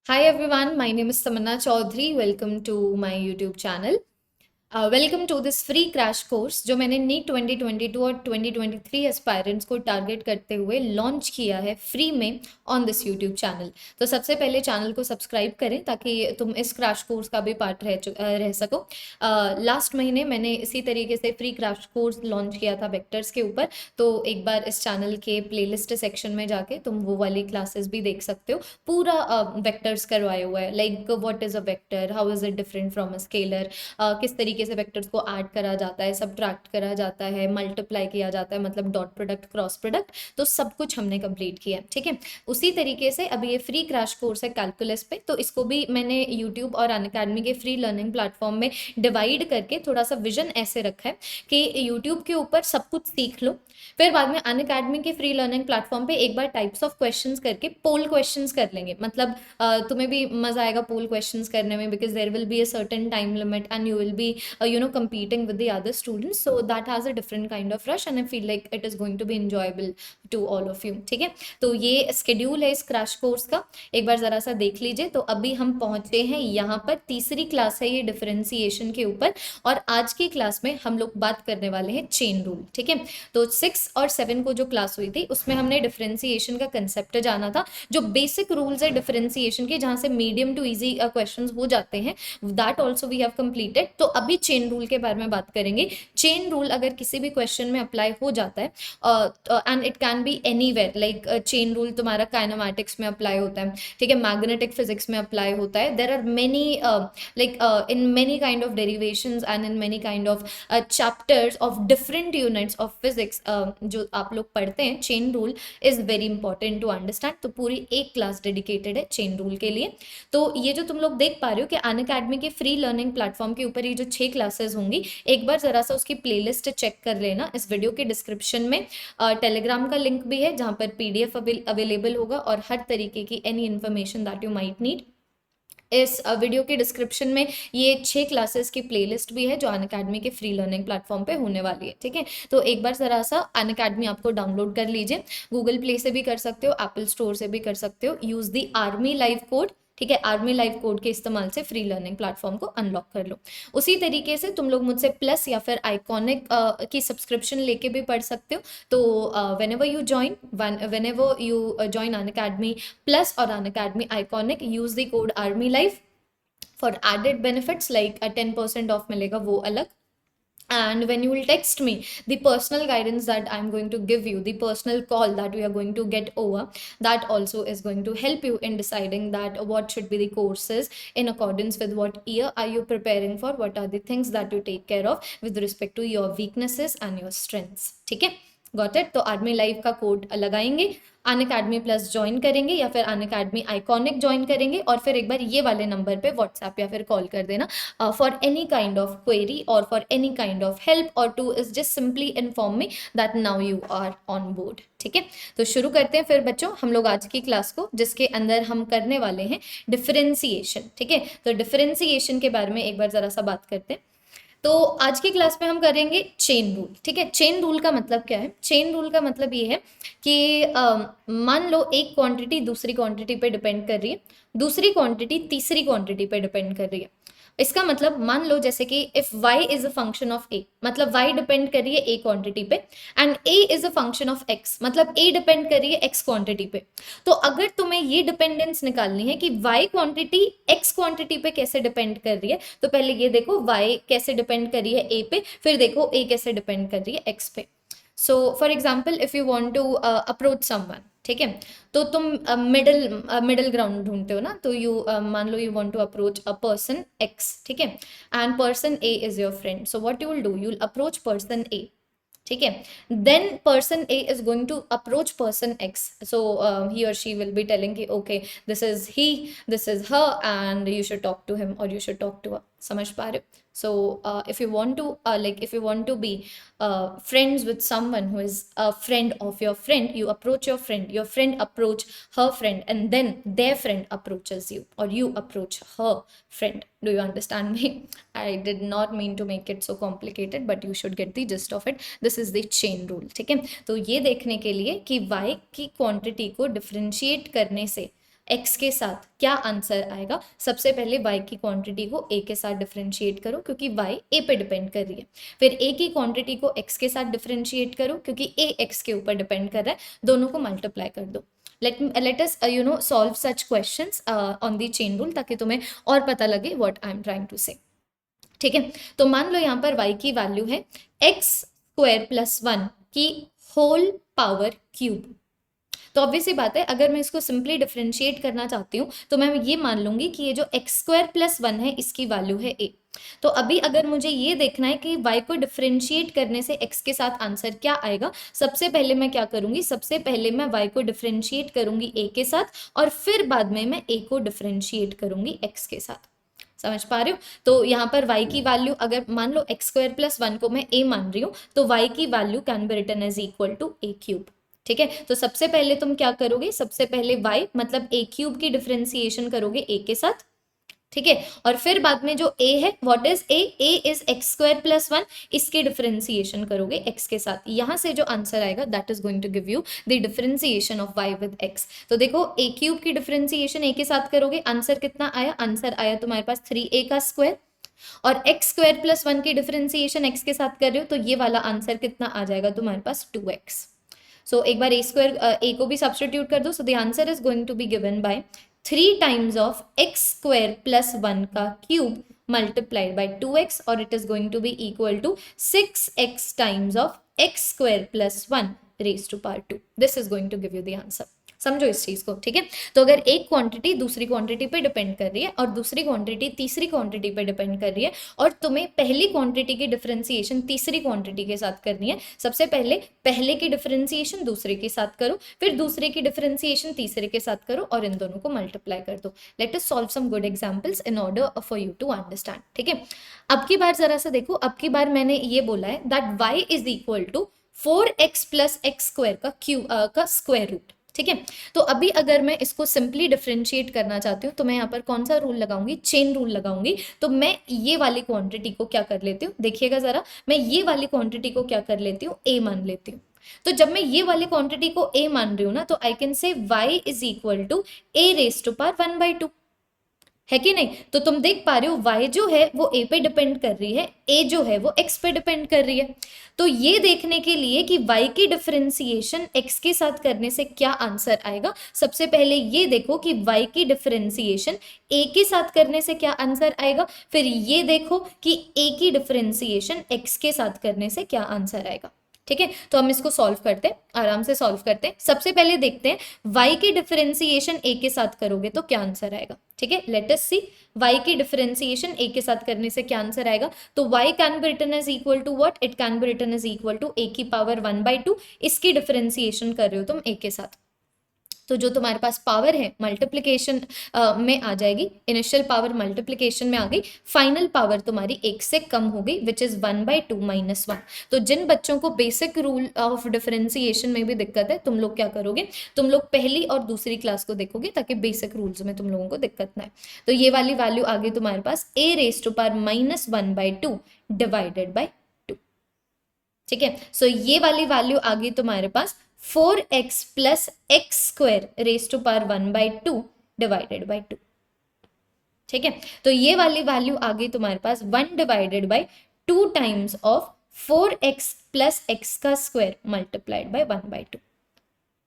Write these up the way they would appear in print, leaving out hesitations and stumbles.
Hi everyone, my name is Tamanna Chaudhary. Welcome to my YouTube channel. Welcome to this free crash course जो मैंने NEET 2022 और 2023 aspirants को target करते हुए launch किया है फ्री में ऑन दिस यूट्यूब चैनल। तो सबसे पहले चैनल को सब्सक्राइब करें ताकि तुम इस क्रैश कोर्स का भी पार्ट रह सको। लास्ट महीने मैंने इसी तरीके से फ्री क्रैश कोर्स लॉन्च किया था वेक्टर्स के ऊपर, तो एक बार इस चैनल के प्लेलिस्ट सेक्शन में जाके तुम वो वाली क्लासेस भी देख सकते हो। पूरा वेक्टर्स करवाया हुआ है, like what is a vector, how is it different from a scalar, किस तरीके से वेक्टर्स को ऐड करा जाता है, सब्ट्रैक्ट करा जाता है, मल्टीप्लाई किया जाता है, मतलब डॉट प्रोडक्ट, क्रॉस प्रोडक्ट, तो सब कुछ हमने कंप्लीट किया है। ठीक है, उसी तरीके से अभी ये फ्री क्रैश कोर्स है कैलकुलस पे, तो इसको भी मैंने यूट्यूब और अनअकैडमी के फ्री लर्निंग प्लेटफॉर्म में डिवाइड करके थोड़ा सा विजन ऐसे रखा है कि यूट्यूब के ऊपर सब कुछ सीख लो, फिर बाद में अनअकैडमी के फ्री लर्निंग प्लेटफॉर्म पे एक बार टाइप्स ऑफ क्वेश्चंस करके पोल क्वेश्चंस कर लेंगे। मतलब तुम्हें भी मजा आएगा पोल क्वेश्चंस करने में, because there will be a certain time limit and you will be competing with the other students, so that has a different kind of rush and I feel like it is going to be enjoyable to all of you। ठीक है, तो ये schedule है इस crash course का, एक बार जरा सा देख लीजिए। तो अभी हम पहुंचे हैं यहाँ पर, तीसरी क्लास है ये डिफरेंशिएशन के ऊपर, और आज की क्लास में हम लोग बात करने वाले हैं चेन रूल। ठीक है, तो 6 और 7 को जो क्लास हुई थी उसमें हमने डिफरेंशिएशन का कंसेप्ट जाना था, जो बेसिक रूल्स है डिफरेंशिएशन के, जहां से मीडियम टू इजी क्वेश्चंस हो जाते हैं, that also we have completed. तो अभी चेन रूल के बारे में बात करेंगे। चेन रूल अगर किसी भी क्वेश्चन में अप्लाई हो जाता है, and it can B anywhere, like chain rule तुम्हारा काइनेमैटिक्स में अप्लाई होता है, ठीक है, मैग्नेटिक फिजिक्स में अप्लाई होता है, there are many like in many kind of derivations and in many kind of chapters of different units of physics, जो आप लोग पढ़ते हैं, chain rule is very important to understand. तो पूरी एक क्लास डेडिकेटेड है चेन रूल के लिए। तो ये जो तुम लोग देख पा रहे हो कि अनअकैडमी के फ्री लर्निंग प्लेटफॉर्म के ऊपर ये जो 6 क्लासेस होंगी, एक बार जरा सा उसकी प्लेलिस्ट चेक कर लेना। इस वीडियो के डिस्क्रिप्शन में टेलीग्राम का लिंक भी है जहाँ पर पीडीएफ अवेलेबल होगा और हर तरीके की any information that you might need. इस वीडियो के डिस्क्रिप्शन में ये 6 क्लासेस की प्लेलिस्ट भी है जो अनअकैडमी के फ्री लर्निंग प्लेटफॉर्म पे होने वाली है। ठीक है, तो एक बार जरा सा अनअकैडमी आपको डाउनलोड कर लीजिए, गूगल प्ले से भी कर सकते हो, एप्पल स्टोर से भी कर सकते हो, use the army live code. ठीक है, आर्मी लाइव कोड के इस्तेमाल से फ्री लर्निंग प्लेटफॉर्म को अनलॉक कर लो। उसी तरीके से तुम लोग मुझसे प्लस या फिर आइकॉनिक की सब्सक्रिप्शन लेके भी पढ़ सकते हो। तो whenever you join whenever you join Unacademy Plus or Unacademy Iconic, use the code Army Life for added benefits, like a 10% off मिलेगा वो अलग। And when you will text me the personal guidance that I'm going to give you, the personal call that we are going to get over, that also is going to help you in deciding that what should be the courses in accordance with what year are you preparing for, what are the things that you take care of with respect to your weaknesses and your strengths। ठीक है, got it. तो army live का code लगाएंगे, Unacademy plus join करेंगे या फिर Unacademy iconic join करेंगे, और फिर एक बार ये वाले नंबर पे व्हाट्सएप या फिर कॉल कर देना for any kind of query और for any kind of help, और two is just simply inform me that now you are on board. ठीक है, तो शुरू करते हैं फिर बच्चों हम लोग आज की क्लास को, जिसके अंदर हम करने वाले हैं डिफरेंशिएशन। ठीक है, तो डिफरेंशिएशन के बारे में एक बार जरा सा बात करते हैं। तो आज की क्लास में हम करेंगे चेन रूल। ठीक है, चेन रूल का मतलब क्या है? चेन रूल का मतलब ये है कि मान लो एक क्वांटिटी दूसरी क्वांटिटी पे डिपेंड कर रही है, दूसरी क्वांटिटी तीसरी क्वांटिटी पे डिपेंड कर रही है। इसका मतलब मान लो जैसे कि if y is a function of a, मतलब y डिपेंड कर रही है a क्वांटिटी पे, and a is a function of x, मतलब a डिपेंड कर रही है x क्वांटिटी पे। तो अगर तुम्हें ये डिपेंडेंस निकालनी है कि y क्वांटिटी x क्वांटिटी पे कैसे डिपेंड कर रही है, तो पहले ये देखो y कैसे डिपेंड कर रही है a पे, फिर देखो a कैसे डिपेंड कर रही है x पे। So for example if you want to approach someone, ठीक है, तो तुम मिडिल ग्राउंड ढूंढते हो ना, तो मान लो you want to approach a person x, ठीक है, and person a is your friend, so what you will do, you will approach person a. ठीक है, then person a is going to approach person x, so he और she will be telling कि okay this is he, this is her, and you should talk to him और you should talk to her. समझ पा रहे हो? So if you want to if you want to be friends with someone who is a friend of your friend, you approach your friend approach her friend, and then their friend approaches you, or you approach her friend. Do you understand me? I did not mean to make it so complicated, but you should get the gist of it. This is the chain rule. ठीक है, तो ये देखने के लिए कि y की quantity को डिफरेंशिएट करने से x के साथ क्या आंसर आएगा? सबसे पहले y की क्वांटिटी को a के साथ डिफरेंशिएट करो क्योंकि y a पे डिपेंड कर रही है। फिर a की क्वांटिटी को x के साथ डिफरेंशिएट करो क्योंकि a x के ऊपर डिपेंड कर रहा है। दोनों को मल्टीप्लाई कर दो। let us solve such questions on the chain rule ताकि तुम्हें और पता लगे what I am trying to say। ठीक है, तो मान लो यहाँ पर y की वैल्यू है x स्क्वायर प्लस 1 की होल पावर क्यूब। तो ऑब्वियस सी बात है, अगर मैं इसको सिंपली डिफरेंशिएट करना चाहती हूँ तो मैं ये मान लूंगी कि ये जो एक्स स्क्वायर प्लस 1 है इसकी वैल्यू है a। तो अभी अगर मुझे ये देखना है कि y को डिफरेंशिएट करने से x के साथ आंसर क्या आएगा, सबसे पहले मैं क्या करूंगी, सबसे पहले मैं y को डिफरेंशिएट करूंगी a के साथ और फिर बाद में मैं a को डिफरेंशिएट करूंगी x के साथ। समझ पा रहे हो? तो यहाँ पर y की वैल्यू अगर मान लो एक्स स्क्वायर प्लस 1 को मैं a मान रही हूँ तो y की value can be written as equal to a cube. ठीक है, तो सबसे पहले तुम क्या करोगे, सबसे पहले y मतलब a क्यूब की डिफरेंशिएशन करोगे a के साथ। ठीक है, और फिर बाद में जो a है what is a is x square plus 1, इसकी डिफरेंशिएशन करोगे x के साथ। यहां से जो आंसर आएगा that is going to give you the differentiation of y with x। तो देखो a क्यूब की डिफरेंशिएशन a के साथ करोगे, आंसर कितना आया, आंसर आया तुम्हारे पास 3a का स्क्वायर। और एक्स स्क्वायर प्लस 1 की डिफरेंशिएशन x के साथ कर रहे हो तो ये वाला आंसर कितना आ जाएगा तुम्हारे पास 2x। सो एक बार a को भी सब्सटीट्यूट कर दो, so the answer is going to be given by 3 times of x square plus 1 का क्यूब मल्टीप्लाइड बाय 2x और it is going to be equal to 6x times of x square plus 1 raise to power 2। This is going to give you the answer. समझो इस चीज को। ठीक है, तो अगर एक क्वांटिटी दूसरी क्वांटिटी पे डिपेंड कर रही है और दूसरी क्वांटिटी तीसरी क्वांटिटी पे डिपेंड कर रही है और तुम्हें पहली क्वांटिटी की डिफरेंशिएशन तीसरी क्वांटिटी के साथ करनी है, सबसे पहले पहले की डिफरेंशिएशन दूसरे के साथ करो, फिर दूसरे की डिफरेंशिएशन तीसरे के साथ करो और इन दोनों को मल्टीप्लाई कर दो। Let us solve some good examples in order for you to understand. ठीक है, अब की बार जरा सा देखो, अब की बार मैंने ये बोला है that y is equal to 4x plus x square का स्क्वायर रूट। ठीक है, तो अभी अगर मैं इसको सिंपली डिफरेंशिएट करना चाहती हूँ तो मैं यहाँ पर कौन सा रूल लगाऊंगी, चेन रूल लगाऊंगी। तो मैं ये वाली क्वांटिटी को क्या कर लेती हूँ, देखिएगा जरा, मैं ये वाली क्वांटिटी को क्या कर लेती हूँ, a मान लेती हूँ। तो जब मैं ये वाली क्वांटिटी को a मान रही हूँ ना तो I can say y is equal to a raise to power 1/2, है कि नहीं? तो तुम देख पा रहे हो y जो है वो a पे डिपेंड कर रही है, a जो है वो x पे डिपेंड कर रही है। तो ये देखने के लिए कि y की डिफरेंशिएशन x के साथ करने से क्या आंसर आएगा, सबसे पहले ये देखो कि y की डिफरेंशिएशन a के साथ करने से क्या आंसर आएगा, फिर ये देखो कि a की डिफरेंशिएशन x के साथ करने से क्या आंसर आएगा। ठीक है, तो हम इसको सॉल्व करते हैं, आराम से सॉल्व करते हैं। सबसे पहले देखते हैं y की डिफरेंशिएशन a के साथ करोगे तो क्या आंसर आएगा। ठीक है, लेट अस सी y की डिफरेंशिएशन a के साथ करने से क्या आंसर आएगा। तो y can be written as equal to what, it can be written as equal to a की पावर 1/2। इसकी डिफरेंशिएशन कर रहे हो तुम a के साथ, तो जो तुम्हारे पास पावर है मल्टीप्लिकेशन में आ जाएगी, इनिशियल पावर मल्टीप्लिकेशन में आ गई, फाइनल पावर तुम्हारी 1 से कम हो गई विच इज 1/2 माइनस 1। तो जिन बच्चों को बेसिक रूल ऑफ डिफरेंशिएशन में भी दिक्कत है, तुम लोग क्या करोगे, तुम लोग पहली और दूसरी क्लास को देखोगे ताकि बेसिक रूल्स में तुम लोगों को दिक्कत ना है। तो ये वाली वैल्यू आ गई तुम्हारे पास a raise to power minus 1/2 divided by 2। ठीक है, सो ये वाली वैल्यू आ गई तुम्हारे पास 4x plus x square raise to power 1/2 divided by 2। ठीक है, तो ये वाली वैल्यू आ गई तुम्हारे पास 1 divided by 2 times of 4x plus x का स्क्वायर मल्टीप्लाइड बाई 1/2।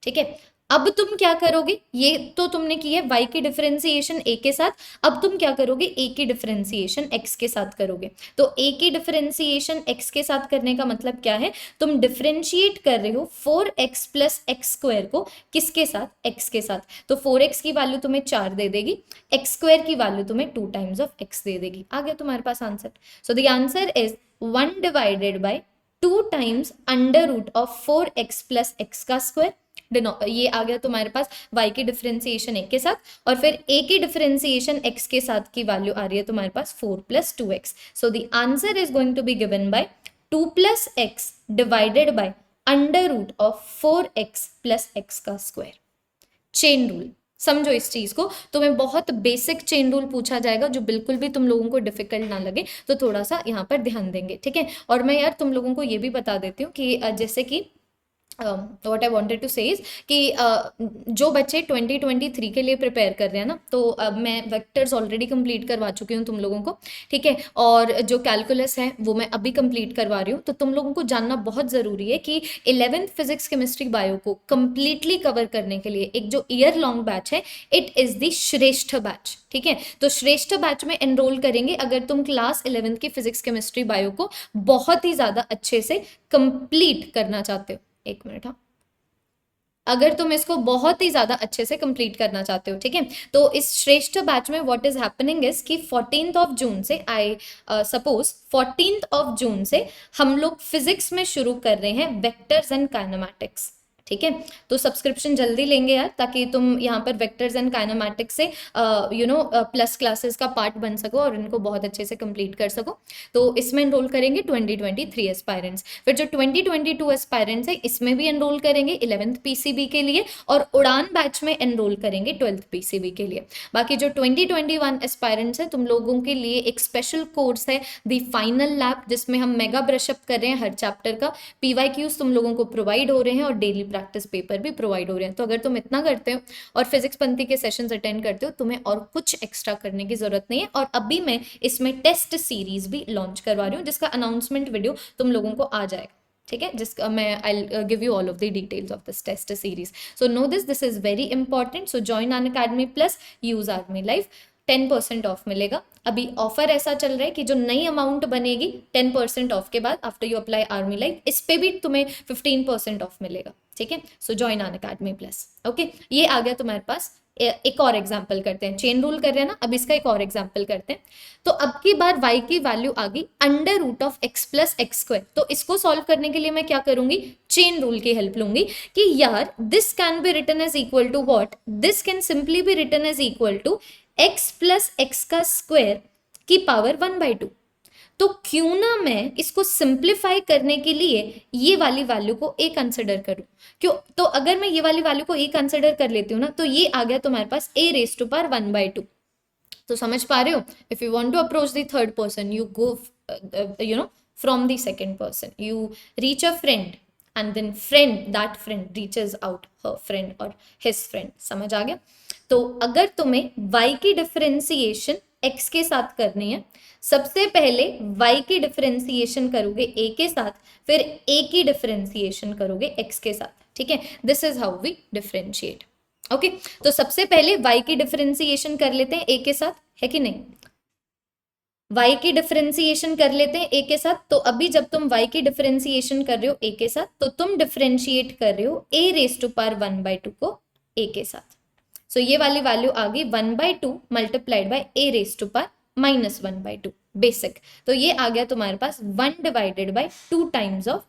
ठीक है, अब तुम क्या करोगे, ये तो तुमने की है y की डिफरेंशिएशन a के साथ, अब तुम क्या करोगे, a की डिफरेंशिएशन x के साथ करोगे। तो a की डिफरेंशिएशन x के साथ करने का मतलब क्या है, तुम डिफरेंशिएट कर रहे हो 4x प्लस एक्स स्क्वायर को किसके साथ, x के साथ। तो 4x की वैल्यू तुम्हें 4 दे देगी, एक्स स्क्वायर की वैल्यू तुम्हें 2 टाइम्स ऑफ x दे देगी। आ गया तुम्हारे पास answer. So the answer is 1 divided by 2 times under root of 4x plus x का स्क्वायर। ये आ गया तुम्हारे पास y की डिफरेंशिएशन a के साथ, और फिर a की डिफरेंशिएशन x के साथ की वैल्यू आ रही है तुम्हारे पास 4 plus 2x। So the answer is going to be given by 2 plus x divided by under root of 4x plus x का स्क्वायर। चेन रूल समझो इस चीज को, तुम्हें बहुत बेसिक चेन रूल पूछा जाएगा जो बिल्कुल भी तुम लोगों को डिफिकल्ट ना लगे, तो थोड़ा सा यहाँ पर ध्यान देंगे। ठीक है, और मैं यार तुम लोगों को ये भी बता देती हूँ कि जैसे कि व्हाट आई वांटेड टू से इज कि जो बच्चे 2023 के लिए प्रिपेयर कर रहे हैं ना, तो मैं वेक्टर्स ऑलरेडी कंप्लीट करवा चुकी हूँ तुम लोगों को, ठीक है, और जो कैलकुलस है वो मैं अभी कंप्लीट करवा रही हूँ। तो तुम लोगों को जानना बहुत ज़रूरी है कि 11th फिजिक्स केमिस्ट्री बायो को कंप्लीटली कवर करने के लिए एक जो ईयर लॉन्ग बैच है, इट इज़ द श्रेष्ठ बैच, ठीक है। तो श्रेष्ठ बैच में एनरोल करेंगे अगर तुम क्लास 11th की फिजिक्स केमिस्ट्री बायो को बहुत ही ज़्यादा अच्छे से कंप्लीट करना चाहते हो। एक मिनट, हाँ, अगर तुम इसको बहुत ही ज्यादा अच्छे से कंप्लीट करना चाहते हो, ठीक है। तो इस श्रेष्ठ बैच में व्हाट इज हैपनिंग इज कि 14th ऑफ जून से, I suppose 14th of June से हम लोग फिजिक्स में शुरू कर रहे हैं वेक्टर्स एंड काइनेमैटिक्स, ठीक है। तो सब्सक्रिप्शन जल्दी लेंगे यार, ताकि तुम यहाँ पर वेक्टर्स एंड काइनेमैटिक्स से प्लस क्लासेस का पार्ट बन सको और इनको बहुत अच्छे से कंप्लीट कर सको। तो इसमें एनरोल करेंगे 2023 एस्पायरेंट्स। फिर जो 2022 एस्पायरेंट्स है इसमें भी एनरोल करेंगे 11th पीसीबी के लिए, और उड़ान बैच में एनरोल करेंगे 12th पीसीबी के लिए। बाकी जो 2021 एस्पायरेंट्स है तुम लोगों के लिए एक स्पेशल कोर्स है द फाइनल लैब, जिसमें हम मेगा ब्रशअप कर रहे हैं हर चैप्टर का। पीवाईक्यूज तुम लोगों को प्रोवाइड हो रहे हैं और डेली प्रैक्टिस पेपर भी प्रोवाइड हो रहे हैं। तो अगर तुम इतना करते हो और फिजिक्स पंथी के सेशंस अटेंड करते हो, तुम्हें और कुछ एक्स्ट्रा करने की जरूरत नहीं है। और अभी मैं इसमें टेस्ट सीरीज भी लॉन्च करवा रही हूँ, जिसका अनाउंसमेंट वीडियो तुम लोगों को आ जाएगा, ठीक है, जिसका मैं I give you all of the details of this test series. So know this is very important. So join Unacademy plus use army life, 10% off मिलेगा। अभी ऑफर ऐसा चल रहा है कि जो नई अमाउंट बनेगी 10% ऑफ के बाद after you apply army life, इस पे भी तुम्हें 15% ऑफ मिलेगा, ठीक है। सो जॉइन अनअकैडमी प्लस, ओके। ये आ गया तुम्हारे पास। एक और एग्जाम्पल करते हैं, चेन रूल कर रहे हैं ना, अब इसका एक और एग्जाम्पल करते हैं। तो अब की बार y की वैल्यू आ गई under root of x plus x square. तो इसको सॉल्व करने के लिए मैं क्या करूंगी, चेन रूल की हेल्प लूंगी कि यार this can be written as equal to what, this can simply be written as equal to x plus x का स्क्वायर की पावर 1/2। तो क्यों ना मैं इसको सिंप्लीफाई करने के लिए ये वाली वैल्यू को a कंसिडर करूं। क्यों, तो अगर मैं ये वाली वैल्यू को a कंसिडर कर लेती हूँ ना, तो ये आ गया तुम्हारे पास a रेज टू पावर 1/2। तो समझ पा रहे हो, if you want to approach the third person, you go from the second person, you reach a friend and then that friend reaches out her friend और हिज फ्रेंड। समझ आ गया। तो अगर तुम्हें y की डिफरेंशिएशन x के साथ करनी है, सबसे पहले y की डिफरेंशिएशन करोगे a के साथ, फिर a की डिफरेंशिएशन करोगे x के साथ, ठीक है। This is how we differentiate, okay. तो सबसे पहले y की डिफरेंशिएशन कर लेते हैं a के साथ, है कि नहीं। y की डिफरेंशिएशन कर लेते हैं a के साथ। तो अभी जब तुम y की डिफरेंशिएशन कर रहे हो a के साथ, तो तुम डिफरेंशिएट कर रहे हो a रेज टू पावर 1/2 को a के साथ। सो ये वाली वैल्यू आ गई 1/2 multiplied by a raise to power -1/2 basic. तो ये आ गया तुम्हारे पास 1 divided by 2 times of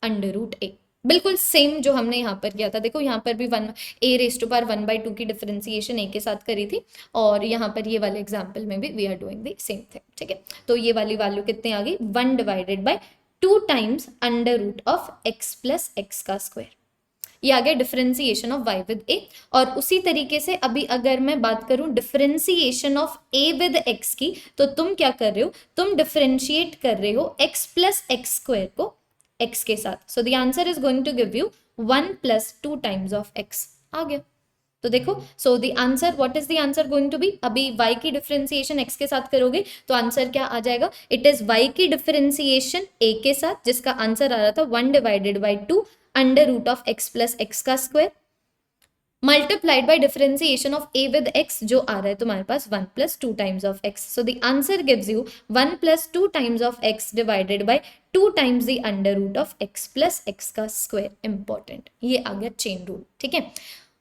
under root a। बिल्कुल सेम जो हमने यहाँ पर किया था। देखो यहाँ पर भी 1 a रेज टू पावर 1/2 की डिफरेंशिएशन a के साथ करी थी, और यहाँ पर ये वाले एग्जाम्पल में भी we are doing the same thing, ठीक है। तो ये वाली वैल्यू कितनी आ गई, 1 divided by 2 times under root of x plus x का स्क्वायर। ये आ गया differentiation of y with a। और उसी तरीके से अभी अगर मैं बात करूं differentiation of a with x की, तो तुम क्या कर रहे हो, तुम डिफरेंशिएट कर रहे हो x प्लस एक्स स्क्वायर को x के साथ। So the answer is going to give you 1 plus 2 times of x। आ गया। तो देखो, so the answer, what is the answer going to be, अभी y की डिफरेंशिएशन x के साथ करोगे तो आंसर क्या आ जाएगा, इट इज y की डिफरेंशिएशन a के साथ, जिसका आंसर आ रहा था 1 divided by 2 under root of x plus x का square, multiplied by differentiation of a with x, जो आ रहा है तुम्हारे पास 1 plus 2 times of x। So the answer gives you 1 plus 2 times of x divided by 2 times the under root of x plus x का square. Important, ये आ गया चेन रूल, ठीक है।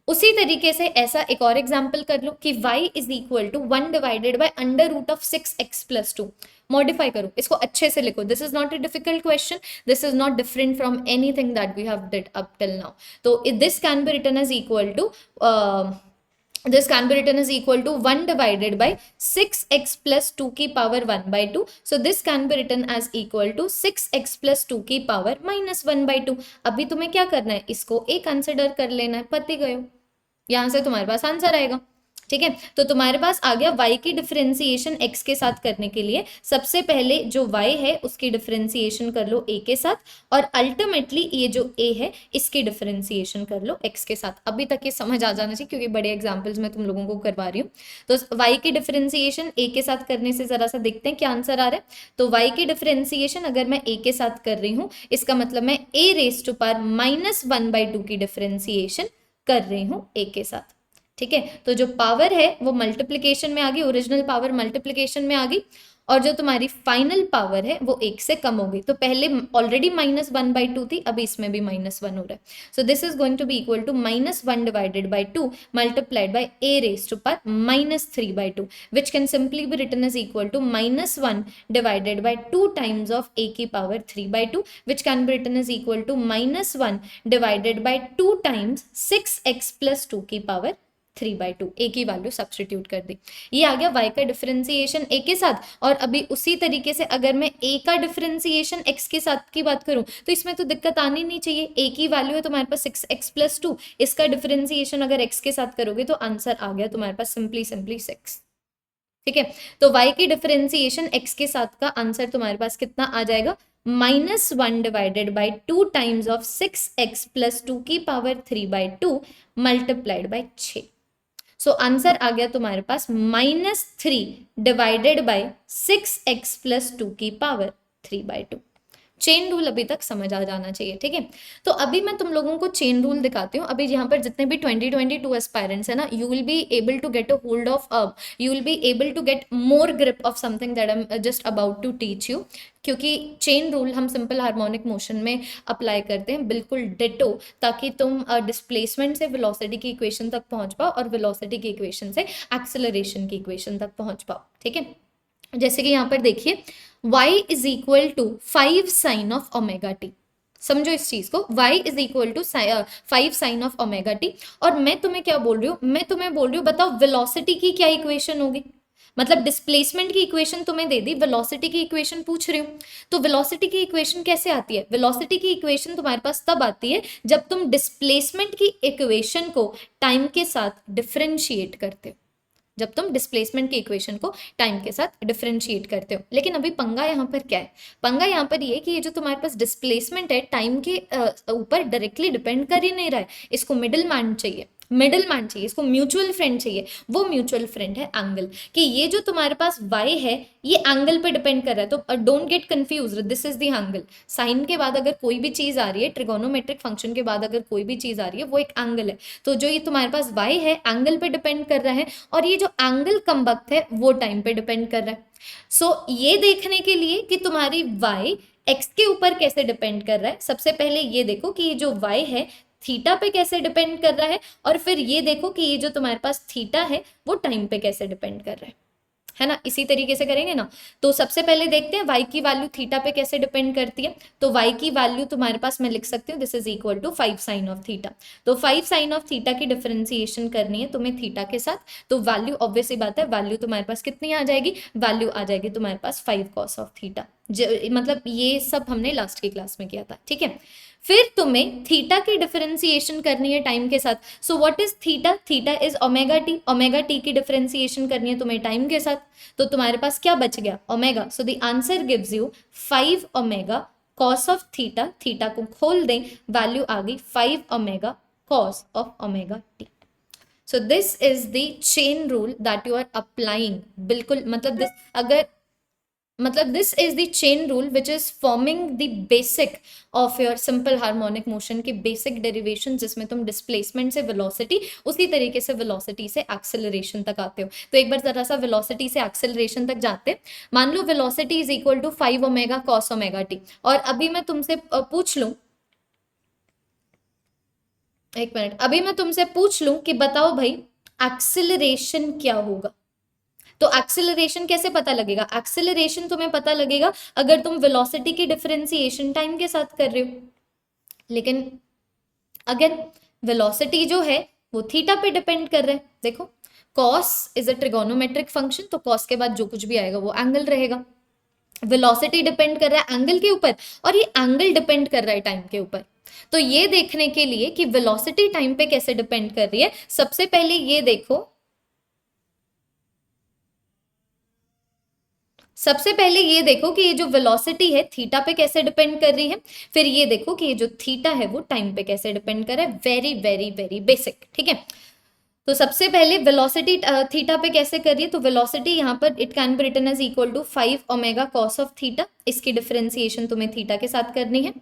उसी तरीके से ऐसा एक और एग्जाम्पल कर लो कि y is equal to 1 divided by under root of 6x plus 2। Modify करो, इसको अच्छे से लिखो। This is not a difficult question, this is not different from anything that we have did up till now. तो this can be written as equal to this can be written as equal to 1 divided by 6x plus 2 की power 1/2. So this can be written as equal to 6x plus 2 की power -1/2। अभी तुम्हें क्या करना है, इसको a consider कर लेना है, पति गए हो, यहां से तुम्हारे पास आंसर आएगा। ठीक है, तो तुम्हारे पास आ गया y की डिफरेंशिएशन x के साथ करने के लिए सबसे पहले जो y है उसकी डिफरेंशिएशन कर लो a के साथ, और अल्टीमेटली ये जो a है इसकी डिफरेंशिएशन कर लो x के साथ। अभी तक ये समझ आ जाना चाहिए क्योंकि बड़े एग्जाम्पल्स मैं तुम लोगों को करवा रही हूँ। तो y की डिफरेंशिएशन a के साथ करने से जरा सा देखते हैं क्या आंसर आ रहा है। तो y की डिफरेंशिएशन अगर मैं a के साथ कर रही हूँ, इसका मतलब मैं a रेज टू पावर -1/2 की डिफरेंशिएशन कर रही हूँ a के साथ। ठीक है, तो जो पावर है वो मल्टीप्लिकेशन में आ गई, ओरिजिनल पावर मल्टीप्लिकेशन में आ गई, और जो तुम्हारी फाइनल पावर है वो एक से कम हो गई। तो पहले ऑलरेडी -1/2 थी, अभी इसमें भी -1 हो रहा है। So this is going to be equal to -1 divided by 2 multiplied by a raise to power -3/2, which can simply be written as equal to -1 divided by 2 times of a की power 3/2, which can be written as equal to -1 divided by 2 times 6x plus 2 की power 3/2। ए की value substitute कर दी, ये आ गया y का differentiation a के साथ। और अभी उसी तरीके से अगर मैं a का डिफरेंशिएशन x के साथ की बात करूं तो इसमें तो दिक्कत आनी नहीं चाहिए। a की वैल्यू है तुम्हारे पास 6x प्लस 2, इसका डिफरेंशिएशन अगर x के साथ करोगे तो आंसर आ गया तुम्हारे पास सिंपली 6। ठीक है, तो y की डिफरेंशिएशन x के साथ का आंसर तुम्हारे पास कितना आ जाएगा, -1 divided by 2 times of 6x plus 2 की power 3/2 multiplied by 6। So answer आ गया तुम्हारे पास -3 डिवाइडेड बाई 6x प्लस 2 की पावर 3/2। चेन रूल अभी तक समझ आ जाना चाहिए। ठीक है, तो अभी मैं तुम लोगों को चेन रूल दिखाती हूँ। अभी यहाँ पर जितने भी 2022 एस्पायरेंट्स है ना, you will be able to get a hold of, you will be able to get more grip of something that I am just about to teach you, क्योंकि चेन रूल हम सिंपल हार्मोनिक मोशन में apply करते हैं बिल्कुल ditto, ताकि तुम displacement से velocity की इक्वेशन तक पहुंच पाओ और वेलोसिटी की इक्वेशन से एक्सेलरेशन की इक्वेशन तक पहुंच पाओ। ठीक है, जैसे कि यहाँ पर देखिए y is equal to 5 sine of omega t. समझो इस चीज को, y is equal to 5 sine of omega t. और मैं तुम्हें क्या बोल रही हूँ, मैं तुम्हें बोल रही हूँ बताओ वेलोसिटी की क्या इक्वेशन होगी। मतलब डिस्प्लेसमेंट की इक्वेशन तुम्हें दे दी, वेलोसिटी की इक्वेशन पूछ रही हूँ। तो वेलोसिटी की इक्वेशन कैसे आती है, वेलोसिटी की इक्वेशन तुम्हारे पास तब आती है जब तुम डिस्प्लेसमेंट की इक्वेशन को टाइम के साथ डिफरेंशिएट करते हो, जब तुम डिस्प्लेसमेंट की इक्वेशन को टाइम के साथ डिफरेंशिएट करते हो। लेकिन अभी पंगा यहाँ पर क्या है, पंगा यहाँ पर ये कि ये जो तुम्हारे पास डिस्प्लेसमेंट है टाइम के ऊपर डायरेक्टली डिपेंड कर ही नहीं रहा है, इसको मिडिल मैन चाहिए, मिडिल मैन चाहिए, इसको म्यूचुअल फ्रेंड चाहिए। वो म्यूचुअल फ्रेंड है एंगल, कि ये जो तुम्हारे पास y है ये एंगल पे डिपेंड कर रहा है। तो don't get confuse, this is the angle. Sine के बाद अगर कोई भी चीज आ रही है, ट्रिगोनोमेट्रिक फंक्शन के बाद अगर कोई भी चीज आ रही है, वो एक एंगल है। तो जो ये तुम्हारे पास y है एंगल पे डिपेंड कर रहा है, और ये जो एंगल कम्बक्ट है वो टाइम पे डिपेंड कर रहा है। सो ये देखने के लिए कि तुम्हारी y x के ऊपर कैसे डिपेंड कर रहा है, सबसे पहले ये देखो कि ये जो y है थीटा पे कैसे डिपेंड कर रहा है, और फिर ये देखो कि ये जो तुम्हारे पास थीटा है वो टाइम पे कैसे डिपेंड कर रहा है ना। इसी तरीके से करेंगे ना। तो सबसे पहले देखते हैं y की वैल्यू थीटा पे कैसे डिपेंड करती है। तो y की वैल्यू तुम्हारे पास मैं लिख सकती हूँ, this is equal to 5 sine of theta. तो 5 साइन ऑफ थीटा की डिफरेंशिएशन करनी है तुम्हें थीटा के साथ, तो वैल्यू ऑब्वियस सी बात है, वैल्यू तुम्हारे पास कितनी आ जाएगी, वैल्यू आ जाएगी तुम्हारे पास 5 कॉस ऑफ थीटा। मतलब ये सब हमने लास्ट की क्लास में किया था। ठीक है, फिर तुम्हें थीटा की डिफरेंशिएशन करनी है टाइम के साथ। So what is theta, theta is omega T, omega T की डिफरेंशिएशन करनी है तुम्हें टाइम के साथ। तो तुम्हारे पास क्या बच गया, omega. So the answer gives you 5 omega cos of theta, theta को खोल दें, वैल्यू आ गई 5 omega cos of omega t. So this is the chain rule that you are applying. बिल्कुल मतलब this is the chain rule which is forming the basic of your simple harmonic motion की basic derivation, जिसमें तुम displacement से velocity, उसी तरीके से velocity से एक्सेलरेशन तक आते हो। तो एक बार जरा सा वेलोसिटी से एक्सेलरेशन तक जाते हैं। मान लो velocity is equal to 5 omega cos omega t, और अभी मैं तुमसे पूछ लूं, एक मिनट, अभी मैं तुमसे पूछ लूं कि बताओ भाई एक्सेलरेशन क्या होगा। तो एक्सेलरेशन कैसे पता लगेगा, एक्सेलरेशन तुम्हें पता लगेगा अगर तुम वेलोसिटी की डिफरेंशिएशन टाइम के साथ कर रहे हो। लेकिन अगर वेलोसिटी जो है वो थीटा पे डिपेंड कर रहा है, देखो cos is a trigonometric function, तो कॉस के बाद जो कुछ भी आएगा वो एंगल रहेगा। वेलोसिटी डिपेंड कर रहा है एंगल के ऊपर, और ये एंगल डिपेंड कर रहा है टाइम के ऊपर। तो ये देखने के लिए कि वेलोसिटी टाइम पे कैसे डिपेंड कर रही है, सबसे पहले ये देखो सबसे पहले ये देखो कि ये जो वेलोसिटी है थीटा पे कैसे डिपेंड कर रही है, फिर ये देखो कि ये जो थीटा है वो टाइम पे कैसे डिपेंड कर रहा है। वेरी वेरी वेरी बेसिक, ठीक है। तो सबसे पहले वेलोसिटी थीटा पे कैसे कर रही है, तो वेलोसिटी यहाँ पर it can be written as equal to 5 omega cos of theta. इसकी डिफरेंशिएशन तुम्हें थीटा के साथ करनी है,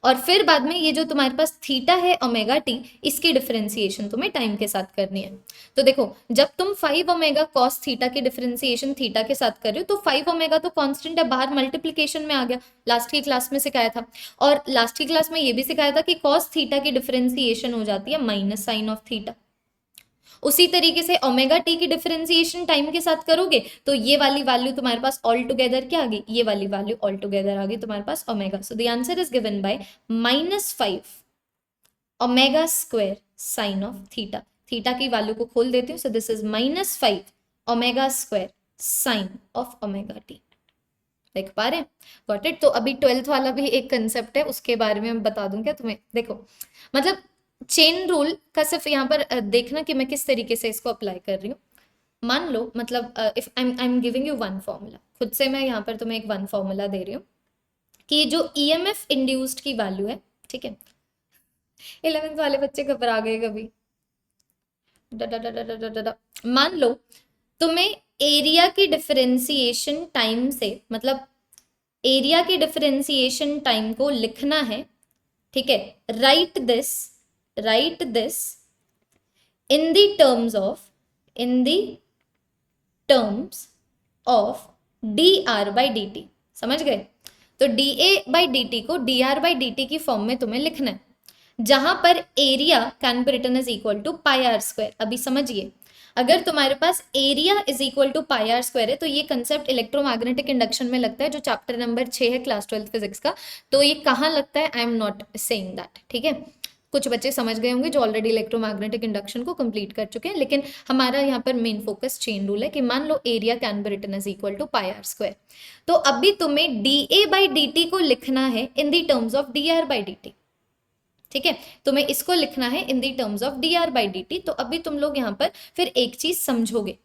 और फिर बाद में ये जो तुम्हारे पास थीटा है ओमेगा टी, इसकी डिफरेंशिएशन तुम्हें टाइम के साथ करनी है। तो देखो जब तुम 5 ओमेगा कॉस थीटा की डिफरेंशिएशन थीटा के साथ कर रहे हो तो 5 ओमेगा तो कांस्टेंट है, बाहर मल्टीप्लिकेशन में आ गया, लास्ट की क्लास में सिखाया था। और लास्ट की क्लास में ये भी सिखाया था कि कॉस थीटा की डिफरेंशिएशन हो जाती है माइनस साइन ऑफ थीटा। उसी तरीके से ओमेगा टी की डिफरेंशिएशन टाइम के साथ करोगे तो ये वाली वैल्यू तुम्हारे पास ऑल टुगेदर क्या आ गई, ये वाली वैल्यू ऑल टुगेदर आ गई तुम्हारे पास omega. So the answer is given by -5 omega square sine of theta. Theta की वैल्यू को खोल देती हूँ, so this is -5 omega square sine of omega t. देख पा रहे हैं, गॉट इट। तो अभी 12th वाला भी एक कंसेप्ट है, उसके बारे में बता दूं क्या तुम्हें। देखो मतलब चेन रूल का सिर्फ यहाँ पर देखना कि मैं किस तरीके से इसको अप्लाई कर रही हूँ। मान लो मतलब if I am giving you one formula, खुद से मैं यहाँ पर तुम्हें एक वन फॉर्मूला दे रही हूँ कि जो ईएमएफ इंड्यूस्ड की वैल्यू है, ठीक है। 11th वाले बच्चे घबरा गए कभी। मान लो तुम्हें एरिया की डिफरेंशिएशन टाइम से, मतलब एरिया की डिफरेंशिएशन टाइम को लिखना है, ठीक है। Right this in the terms of d r by d t. समझ गए। तो d a by d t को d r by d t की फॉर्म में तुम्हें लिखना है, जहां पर area can be written is equal to pi r square. अभी समझिए, अगर तुम्हारे पास area is equal to pi r square है तो ये कंसेप्ट इलेक्ट्रोमैग्नेटिक इंडक्शन में लगता है, जो चैप्टर नंबर 6 है क्लास 12 फिजिक्स का। तो ये कहाँ लगता है, I am not saying that, ठीक है। कुछ बच्चे समझ गए होंगे जो ऑलरेडी इलेक्ट्रोमैग्नेटिक इंडक्शन को कंप्लीट कर चुके हैं, लेकिन हमारा यहाँ पर मेन फोकस चेन रूल है कि मान लो area can be written is equal to pi r square. तो अभी तुम्हें d a by d t को लिखना है in the terms of d r by d t, ठीक है। तुम्हें इसको लिखना है in the terms of d r by d t. तो अभी तुम लोग यहाँ पर फिर एक चीज समझोगे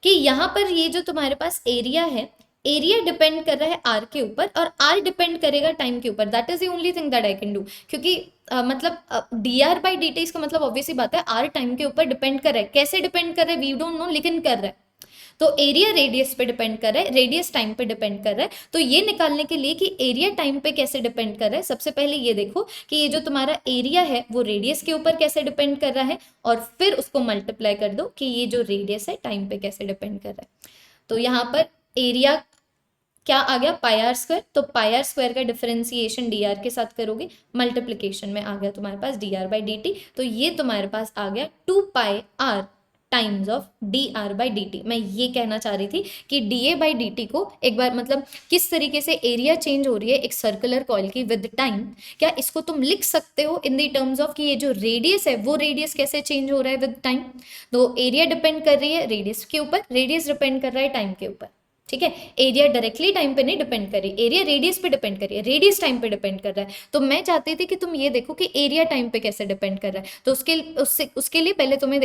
कि यहाँ पर ये जो तुम्हारे पास एरिया है, एरिया डिपेंड कर रहा है आर के ऊपर और आर डिपेंड करेगा टाइम के ऊपर। That is the only thing that I can do, क्योंकि मतलब D r by d T इसका मतलब ऑब्वियसली बात है आर टाइम के ऊपर डिपेंड कर रहा है। कैसे डिपेंड कर रहा है वी डोंट नो, लेकिन कर रहा है। तो एरिया रेडियस पे डिपेंड कर रहा है, रेडियस टाइम पे डिपेंड कर रहा है। तो ये निकालने के लिए कि एरिया टाइम पे कैसे डिपेंड कर रहा है, सबसे पहले ये देखो कि ये जो तुम्हारा एरिया है वो रेडियस के ऊपर कैसे डिपेंड कर रहा है, और फिर उसको मल्टीप्लाई कर दो कि ये जो रेडियस है टाइम पे कैसे डिपेंड कर रहा है। तो यहाँ पर एरिया क्या आ गया, पाई आर स्क्वायर। तो पाई आर स्क्वायर का डिफरेंशिएशन डी आर के साथ करोगे, मल्टीप्लीकेशन में आ गया तुम्हारे पास d r by d t. तो ये तुम्हारे पास आ गया 2 pi r times of d r by d t. मैं ये कहना चाह रही थी कि d a by d t को एक बार मतलब किस तरीके से एरिया चेंज हो रही है एक सर्कुलर कॉइल की विद टाइम, क्या इसको तुम लिख सकते हो इन दी टर्म्स ऑफ कि ये जो रेडियस है वो रेडियस कैसे चेंज हो रहा है विद टाइम। तो एरिया डिपेंड कर रही है रेडियस के ऊपर, रेडियस डिपेंड कर रहा है टाइम के ऊपर, ठीक है। एरिया डायरेक्टली टाइम पे नहीं डिपेंड कर रही, एरिया रेडियस पे डिपेंड कर रही है, रेडियस टाइम पे डिपेंड कर रहा है। तो मैं चाहती थी कि तुम ये देखो कि एरिया टाइम पे कैसे डिपेंड कर रहा है। तो उसके लिए पहले तुमने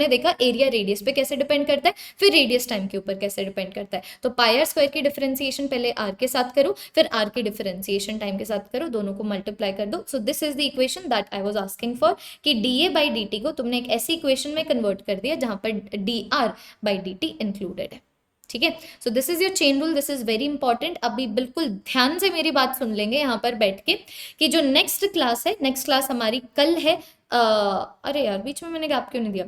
देखा एरिया रेडियस पे कैसे डिपेंड करता है, फिर रेडियस टाइम के ऊपर कैसे डिपेंड करता है। तो पाई आर स्क्वायर की डिफरेंशिएशन पहले आर के साथ करो, फिर आर की डिफरेंशिएशन टाइम के साथ करो, दोनों को मल्टीप्लाई कर दो। So this is the equation that I was asking for, कि d a by d t को तुमने एक ऐसी इक्वेशन में कन्वर्ट कर दिया जहां पर D r by d T included है, ठीक है। So this is your chain rule, this is very important. अभी बिल्कुल ध्यान से मेरी बात सुन लेंगे यहाँ पर बैठ के कि जो नेक्स्ट क्लास है, नेक्स्ट क्लास हमारी कल है। अरे यार बीच में मैंने गैप क्यों नहीं दिया।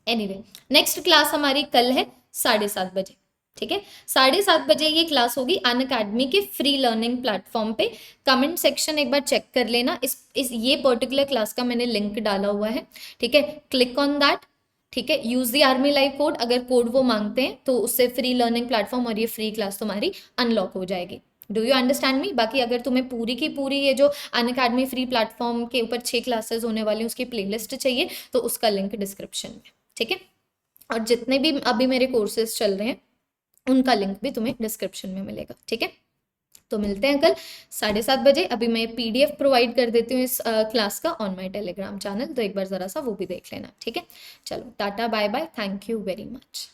एनीवे नेक्स्ट क्लास हमारी कल है 7:30 बजे, ठीक है। 7:30 बजे ये क्लास होगी अनअकैडमी के फ्री लर्निंग प्लेटफॉर्म पे। कमेंट सेक्शन एक बार चेक कर लेना, इस ये पर्टिकुलर क्लास का मैंने लिंक डाला हुआ है, ठीक है। क्लिक ऑन दैट, ठीक है। Use the army live code, अगर कोड वो मांगते हैं तो उससे फ्री लर्निंग प्लेटफॉर्म और ये फ्री क्लास तुम्हारी अनलॉक हो जाएगी। Do you understand me. बाकी अगर तुम्हें पूरी की पूरी ये जो अनअकैडमी फ्री प्लेटफॉर्म के ऊपर 6 क्लासेस होने वाली हैं उसकी प्लेलिस्ट चाहिए तो उसका लिंक डिस्क्रिप्शन में, ठीक है। और जितने भी अभी मेरे कोर्सेज चल रहे हैं उनका लिंक भी तुम्हें डिस्क्रिप्शन में मिलेगा, ठीक है। तो मिलते हैं कल 7:30 बजे। अभी मैं PDF प्रोवाइड कर देती हूँ इस क्लास का ऑन माई टेलीग्राम चैनल, तो एक बार ज़रा सा वो भी देख लेना, ठीक है। चलो tata bye bye, thank you very much.